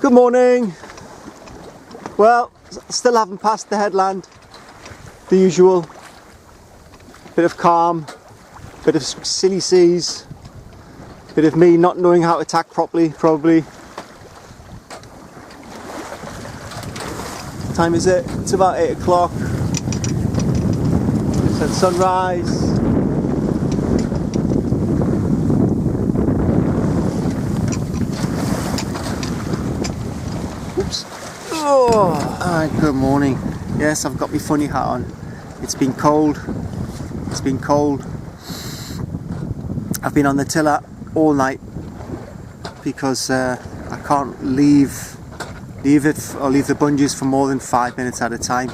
Good morning. Well, still haven't passed the headland. The usual. Bit of calm, bit of silly seas, bit of me not knowing how to tack properly, probably. What time is it? It's about 8 o'clock. It's at sunrise. Oops. Oh, alright, good morning. Yes, I've got my funny hat on. It's been cold. It's been cold. I've been on the tiller all night because I can't leave the bungees for more than 5 minutes at a time.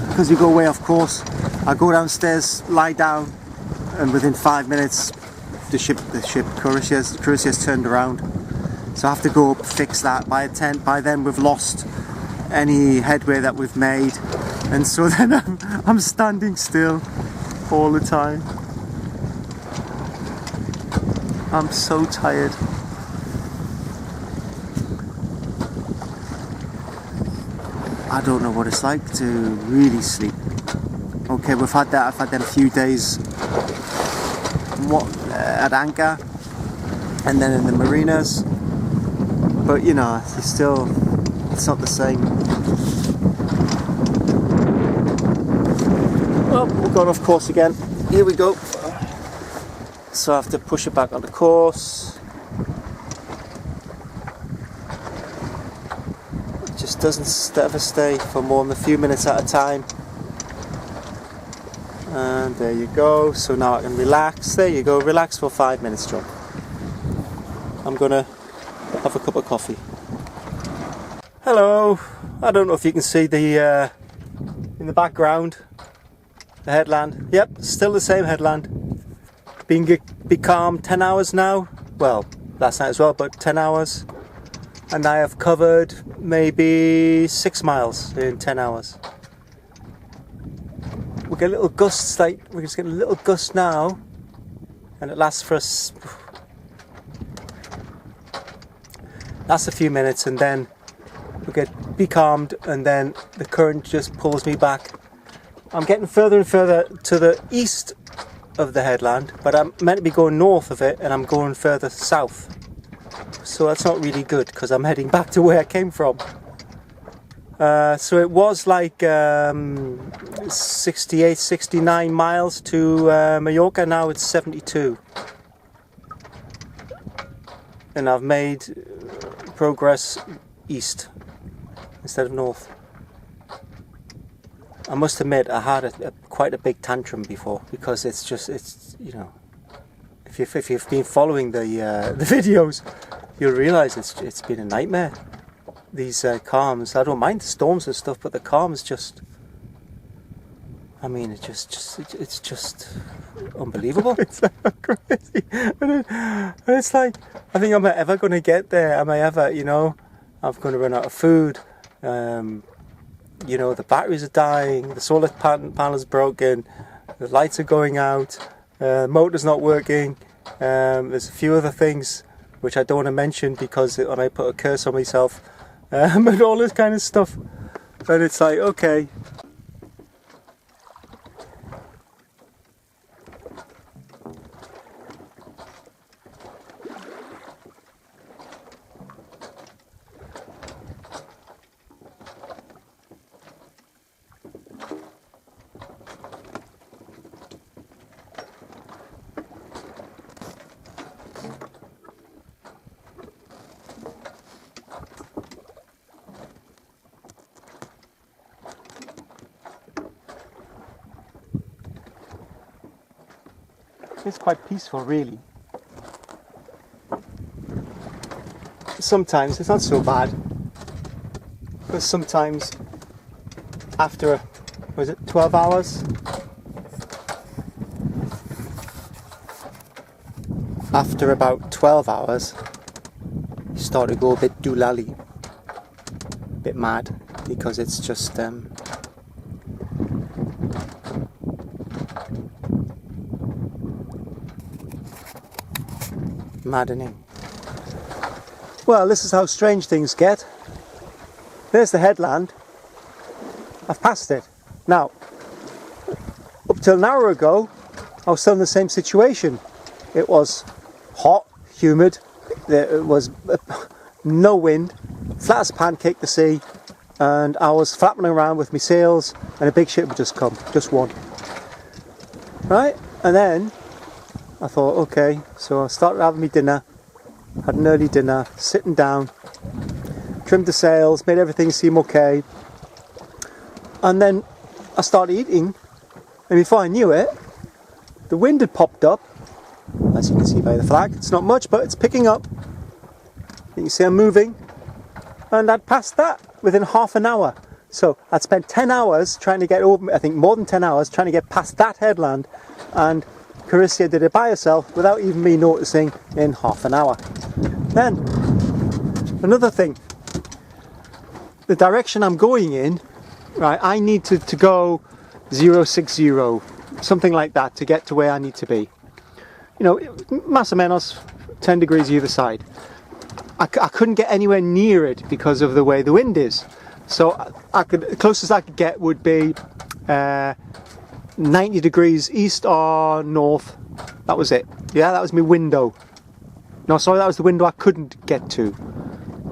Because we go way off course. I go downstairs, lie down, and within 5 minutes the ship Corycia's turned around. So I have to go up, fix that. By then we've lost any headway that we've made, and so then I'm standing still all the time. I'm so tired. I don't know what it's like to really sleep. Okay, I've had them few days at anchor and then in the marinas, but you know, it's not the same. Oh, we've gone off course again. Here we go. So I have to push it back on the course. It just doesn't ever stay for more than a few minutes at a time. And there you go. So now I can relax. There you go. Relax for 5 minutes, John. I'm gonna have a cup of coffee. Hello. I don't know if you can see the in the background the headland. Yep, still the same headland. Be calm 10 hours now. Well, last night as well, but 10 hours. And I have covered maybe 6 miles in 10 hours. We get little gusts, we're just getting a little gust now, and it lasts for us. Lasts a few minutes, and then we get becalmed, and then the current just pulls me back. I'm getting further and further to the east of the headland, but I'm meant to be going north of it, and I'm going further south. So that's not really good because I'm heading back to where I came from. So it was like 68, 69 miles to Mallorca. Now it's 72. And I've made progress east instead of north. I must admit I had quite a big tantrum before, because it's you know, if you've been following the videos, you'll realise it's been a nightmare. These calms. I don't mind the storms and stuff, but the calms just, I mean, it's just unbelievable. It's crazy. And it's like, I think, am I ever going to get there? Am I ever, you know, I'm going to run out of food. You know, the batteries are dying, the solar panel's broken, the lights are going out, the motor's not working. There's a few other things which I don't want to mention because I might put a curse on myself. And all this kind of stuff. And it's like, okay. It's quite peaceful, really. Sometimes it's not so bad, but sometimes after, 12 hours? After about 12 hours, you start to go a bit doolally, a bit mad, because it's just maddening. Well, this is how strange things get. There's the headland. I've passed it. Now, up till an hour ago, I was still in the same situation. It was hot, humid, there was no wind, flat as a pancake the sea, and I was flapping around with my sails, and a big ship would just come, just one. Right? And then I thought, okay, so I started having my dinner, had an early dinner, sitting down, trimmed the sails, made everything seem okay, and then I started eating, and before I knew it, the wind had popped up, as you can see by the flag. It's not much, but it's picking up. You can see I'm moving, and I'd passed that within half an hour. So I'd spent 10 hours trying to get over, I think more than 10 hours, trying to get past that headland, and Corycia did it by herself without even me noticing in half an hour. Then, another thing, the direction I'm going in, right, I need to go 060, something like that, to get to where I need to be. You know, más o menos 10 degrees either side. I couldn't get anywhere near it because of the way the wind is. So the closest I could get would be 90 degrees east or north. That was it. Yeah, that was my window. No, sorry, that was the window I couldn't get to.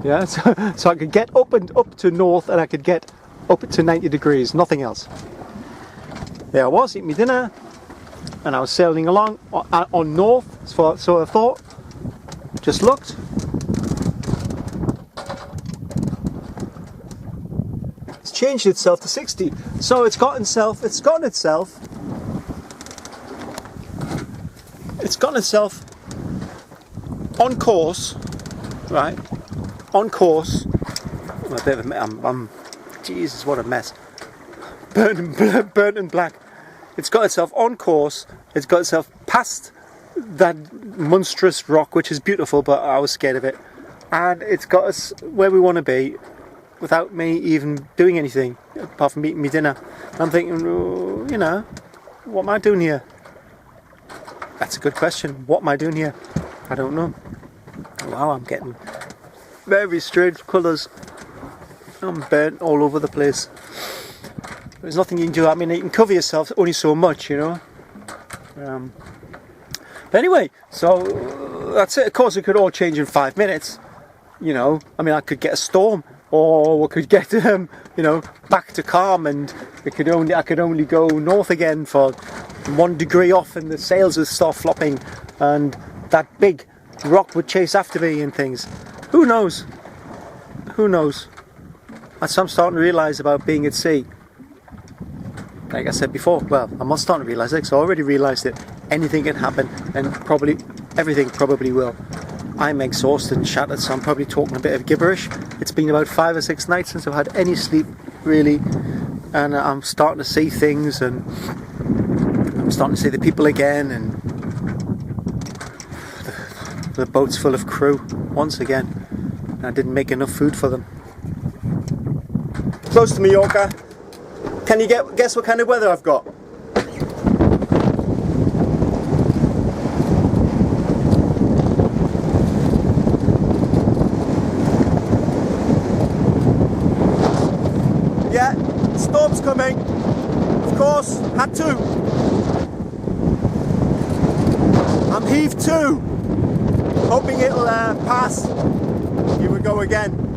Yeah, so I could get up to north, and I could get up to 90 degrees, nothing else. There I was, eating my dinner, and I was sailing along on north, so I thought, just looked. It's changed itself to 60. So it's gotten itself on course, right? On course. I'm a bit of a Jesus, what a mess. Burnt and black. It's got itself on course. It's got itself past that monstrous rock, which is beautiful, but I was scared of it. And it's got us where we want to be without me even doing anything apart from eating me dinner. And I'm thinking, oh, you know, what am I doing here? That's a good question. What am I doing here? I don't know. Wow, I'm getting very strange colours. I'm burnt all over the place. There's nothing you can do. I mean, you can cover yourself only so much, you know. But anyway, so that's it. Of course, it could all change in 5 minutes. You know, I mean, I could get a storm, or we could get, you know, back to calm, and I could only go north again for 1 degree off, and the sails would start flopping, and that big rock would chase after me and things. Who knows? Who knows? That's what I'm starting to realise about being at sea. Like I said before, well, I'm not starting to realise it, because I already realised that anything can happen, and probably everything probably will. I'm exhausted and shattered, so I'm probably talking a bit of gibberish. It's been about 5 or 6 nights since I've had any sleep, really, and I'm starting to see things, and I'm starting to see the people again, and the boat's full of crew once again, and I didn't make enough food for them. Close to Mallorca. Can you guess what kind of weather I've got? Yeah, storm's coming. Of course, had to. I'm heave 2. Hoping it'll pass. Here we go again.